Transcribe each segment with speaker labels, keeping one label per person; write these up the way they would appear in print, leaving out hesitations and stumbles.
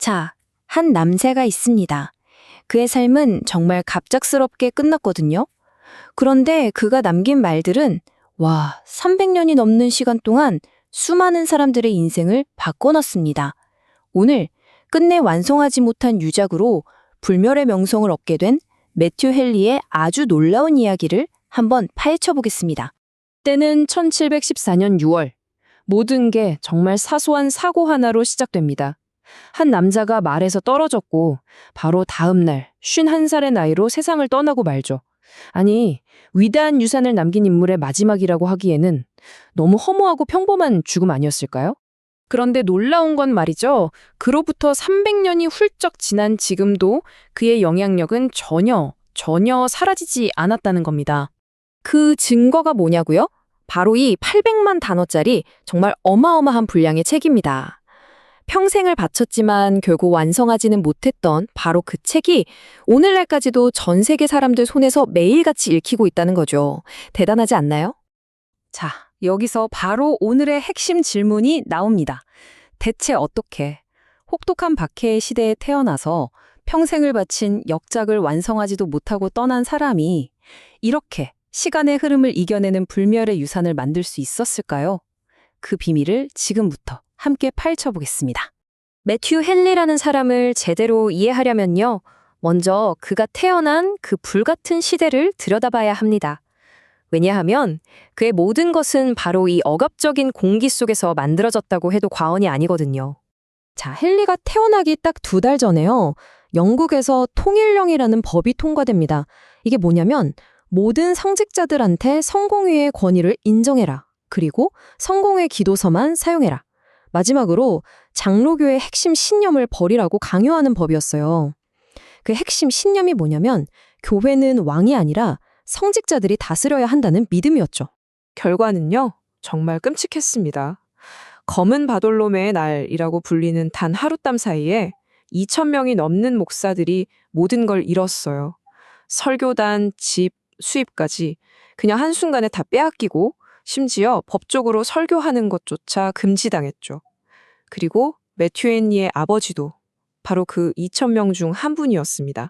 Speaker 1: 자, 한 남자가 있습니다. 그의 삶은 정말 갑작스럽게 끝났거든요. 그런데 그가 남긴 말들은 300년이 넘는 시간 동안 수많은 사람들의 인생을 바꿔놨습니다. 오늘 끝내 완성하지 못한 유작으로 불멸의 명성을 얻게 된 매튜 헨리의 아주 놀라운 이야기를 한번 파헤쳐 보겠습니다.
Speaker 2: 때는 1714년 6월. 모든 게 정말 사소한 사고 하나로 시작됩니다. 한 남자가 말에서 떨어졌고 바로 다음 날 51살의 나이로 세상을 떠나고 말죠. 아니, 위대한 유산을 남긴 인물의 마지막이라고 하기에는 너무 허무하고 평범한 죽음 아니었을까요? 그런데 놀라운 건 말이죠. 그로부터 300년이 훌쩍 지난 지금도 그의 영향력은 전혀 사라지지 않았다는 겁니다.
Speaker 1: 그 증거가 뭐냐고요? 바로 이 800만 단어짜리 정말 어마어마한 분량의 책입니다. 평생을 바쳤지만 결국 완성하지는 못했던 바로 그 책이 오늘날까지도 전 세계 사람들 손에서 매일같이 읽히고 있다는 거죠. 대단하지 않나요?
Speaker 2: 자, 여기서 바로 오늘의 핵심 질문이 나옵니다. 대체 어떻게 혹독한 박해의 시대에 태어나서 평생을 바친 역작을 완성하지도 못하고 떠난 사람이 이렇게 시간의 흐름을 이겨내는 불멸의 유산을 만들 수 있었을까요? 그 비밀을 지금부터 함께 파헤쳐 보겠습니다.
Speaker 1: 매튜 헨리라는 사람을 제대로 이해하려면요. 먼저 그가 태어난 그 불같은 시대를 들여다봐야 합니다. 왜냐하면 그의 모든 것은 바로 이 억압적인 공기 속에서 만들어졌다고 해도 과언이 아니거든요. 자, 헨리가 태어나기 딱 2달 전에요. 영국에서 통일령이라는 법이 통과됩니다. 이게 뭐냐면 모든 상직자들한테 성공회의 권위를 인정해라. 그리고 성공회 기도서만 사용해라. 마지막으로 장로교의 핵심 신념을 버리라고 강요하는 법이었어요. 그 핵심 신념이 뭐냐면 교회는 왕이 아니라 성직자들이 다스려야 한다는 믿음이었죠.
Speaker 2: 결과는요, 정말 끔찍했습니다. 검은 바돌로매의 날이라고 불리는 단 하룻밤 사이에 2,000명이 넘는 목사들이 모든 걸 잃었어요. 설교단, 집, 수입까지 그냥 한순간에 다 빼앗기고 심지어 법적으로 설교하는 것조차 금지당했죠. 그리고 매튜 헨리의 아버지도 바로 그 2,000명 중 한 분이었습니다.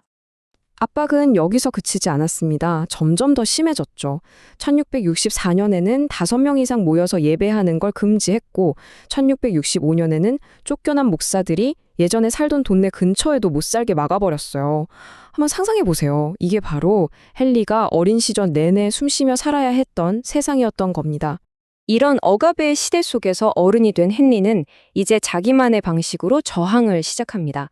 Speaker 2: 압박은 여기서 그치지 않았습니다. 점점 더 심해졌죠. 1664년에는 5명 이상 모여서 예배하는 걸 금지했고 1665년에는 쫓겨난 목사들이 예전에 살던 동네 근처에도 못 살게 막아버렸어요. 한번 상상해 보세요. 이게 바로 헨리가 어린 시절 내내 숨쉬며 살아야 했던 세상이었던 겁니다.
Speaker 1: 이런 억압의 시대 속에서 어른이 된 헨리는 이제 자기만의 방식으로 저항을 시작합니다.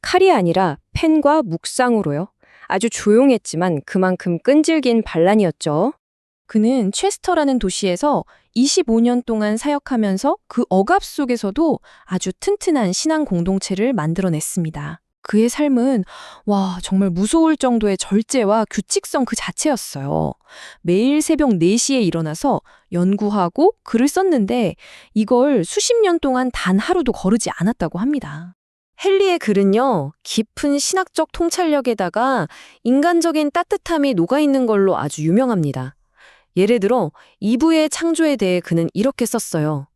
Speaker 1: 칼이 아니라 펜과 묵상으로요. 아주 조용했지만 그만큼 끈질긴 반란이었죠. 그는 체스터라는 도시에서 25년 동안 사역하면서 그 억압 속에서도 아주 튼튼한 신앙 공동체를 만들어냈습니다. 그의 삶은 정말 무서울 정도의 절제와 규칙성 그 자체였어요. 매일 새벽 4시에 일어나서 연구하고 글을 썼는데 이걸 수십 년 동안 단 하루도 거르지 않았다고 합니다. 헨리의 글은요, 깊은 신학적 통찰력에다가 인간적인 따뜻함이 녹아있는 걸로 아주 유명합니다. 예를 들어 이브의 창조에 대해 그는 이렇게 썼어요.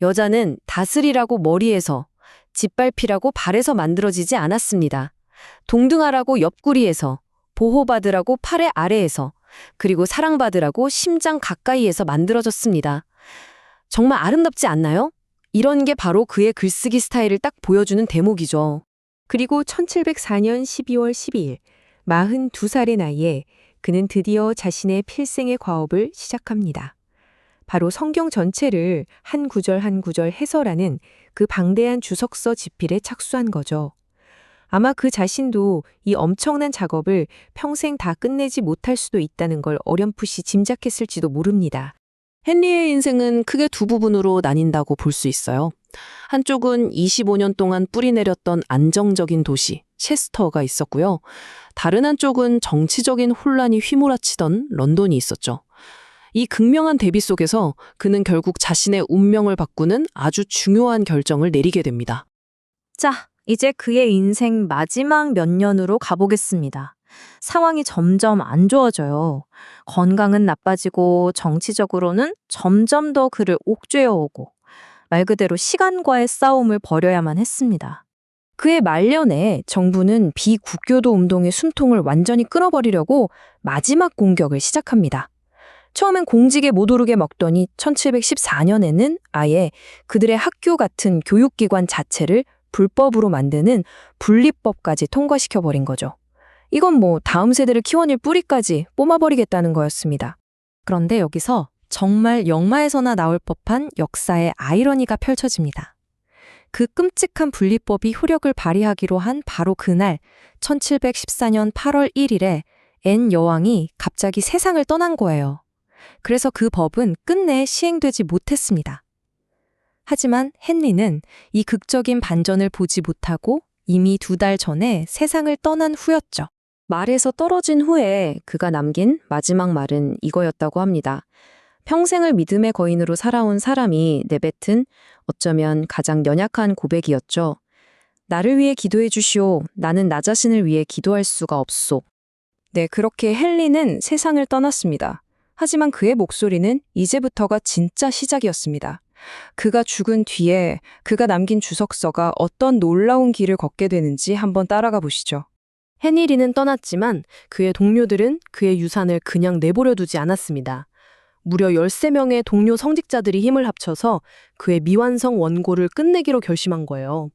Speaker 1: 여자는 다스리라고 머리에서, 짓밟히라고 발에서 만들어지지 않았습니다. 동등하라고 옆구리에서, 보호받으라고 팔의 아래에서, 그리고 사랑받으라고 심장 가까이에서 만들어졌습니다. 정말 아름답지 않나요? 이런 게 바로 그의 글쓰기 스타일을 딱 보여주는 대목이죠. 그리고 1704년 12월 12일, 42살의 나이에 그는 드디어 자신의 필생의 과업을 시작합니다. 바로 성경 전체를 한 구절 한 구절 해설하는 그 방대한 주석서 집필에 착수한 거죠. 아마 그 자신도 이 엄청난 작업을 평생 다 끝내지 못할 수도 있다는 걸 어렴풋이 짐작했을지도 모릅니다. 헨리의 인생은 크게 2부분으로 나뉜다고 볼 수 있어요. 한쪽은 25년 동안 뿌리내렸던 안정적인 도시, 체스터가 있었고요. 다른 한쪽은 정치적인 혼란이 휘몰아치던 런던이 있었죠. 이 극명한 대비 속에서 그는 결국 자신의 운명을 바꾸는 아주 중요한 결정을 내리게 됩니다. 자, 이제 그의 인생 마지막 몇 년으로 가보겠습니다. 상황이 점점 안 좋아져요. 건강은 나빠지고 정치적으로는 점점 더 그를 옥죄어 오고 말 그대로 시간과의 싸움을 벌여야만 했습니다. 그해 말년에 정부는 비국교도 운동의 숨통을 완전히 끊어버리려고 마지막 공격을 시작합니다. 처음엔 공직에 못 오르게 먹더니 1714년에는 아예 그들의 학교 같은 교육기관 자체를 불법으로 만드는 분리법까지 통과시켜버린 거죠. 이건 뭐 다음 세대를 키워낼 뿌리까지 뽑아버리겠다는 거였습니다. 그런데 여기서 정말 영화에서나 나올 법한 역사의 아이러니가 펼쳐집니다. 그 끔찍한 분리법이 효력을 발휘하기로 한 바로 그날 1714년 8월 1일에 앤 여왕이 갑자기 세상을 떠난 거예요. 그래서 그 법은 끝내 시행되지 못했습니다. 하지만 헨리는 이 극적인 반전을 보지 못하고 이미 2달 전에 세상을 떠난 후였죠. 말에서 떨어진 후에 그가 남긴 마지막 말은 이거였다고 합니다. 평생을 믿음의 거인으로 살아온 사람이 내뱉은 어쩌면 가장 연약한 고백이었죠. 나를 위해 기도해 주시오. 나는 나 자신을 위해 기도할 수가 없소. 네, 그렇게 헨리는 세상을 떠났습니다. 하지만 그의 목소리는 이제부터가 진짜 시작이었습니다. 그가 죽은 뒤에 그가 남긴 주석서가 어떤 놀라운 길을 걷게 되는지 한번 따라가 보시죠.
Speaker 3: 헤니리는 떠났지만 그의 동료들은 그의 유산을 그냥 내버려 두지 않았습니다. 무려 13명의 동료 성직자들이 힘을 합쳐서 그의 미완성 원고를 끝내기로 결심한 거예요.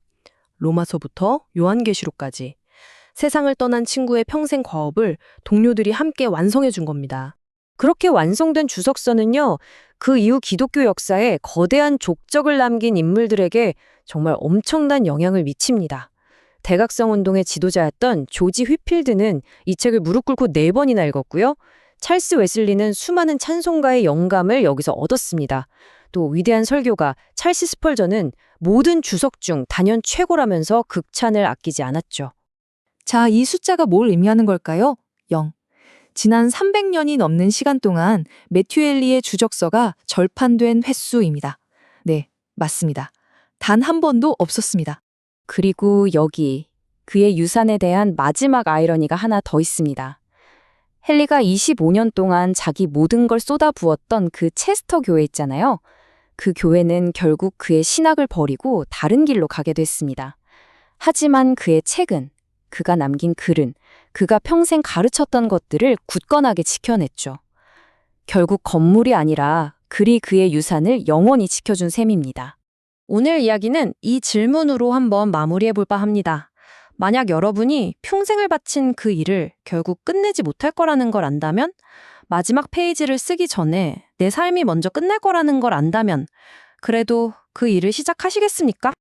Speaker 3: 로마서부터 요한계시록까지. 세상을 떠난 친구의 평생 과업을 동료들이 함께 완성해 준 겁니다.
Speaker 1: 그렇게 완성된 주석서는요, 그 이후 기독교 역사에 거대한 족적을 남긴 인물들에게 정말 엄청난 영향을 미칩니다. 대각성 운동의 지도자였던 조지 휘필드는 이 책을 무릎 꿇고 4번이나 읽었고요. 찰스 웨슬리는 수많은 찬송가의 영감을 여기서 얻었습니다. 또 위대한 설교가 찰스 스펄전은 모든 주석 중 단연 최고라면서 극찬을 아끼지 않았죠.
Speaker 4: 자, 이 숫자가 뭘 의미하는 걸까요? 0. 지난 300년이 넘는 시간 동안 매튜 헨리의 주적서가 절판된 횟수입니다. 네, 맞습니다. 단 한 번도 없었습니다.
Speaker 1: 그리고 여기 그의 유산에 대한 마지막 아이러니가 하나 더 있습니다. 헨리가 25년 동안 자기 모든 걸 쏟아부었던 그 체스터 교회 있잖아요. 그 교회는 결국 그의 신학을 버리고 다른 길로 가게 됐습니다. 하지만 그의 책은, 그가 남긴 글은, 그가 평생 가르쳤던 것들을 굳건하게 지켜냈죠. 결국 건물이 아니라 글이 그의 유산을 영원히 지켜준 셈입니다. 오늘 이야기는 이 질문으로 한번 마무리해볼까 합니다. 만약 여러분이 평생을 바친 그 일을 결국 끝내지 못할 거라는 걸 안다면, 마지막 페이지를 쓰기 전에 내 삶이 먼저 끝날 거라는 걸 안다면, 그래도 그 일을 시작하시겠습니까?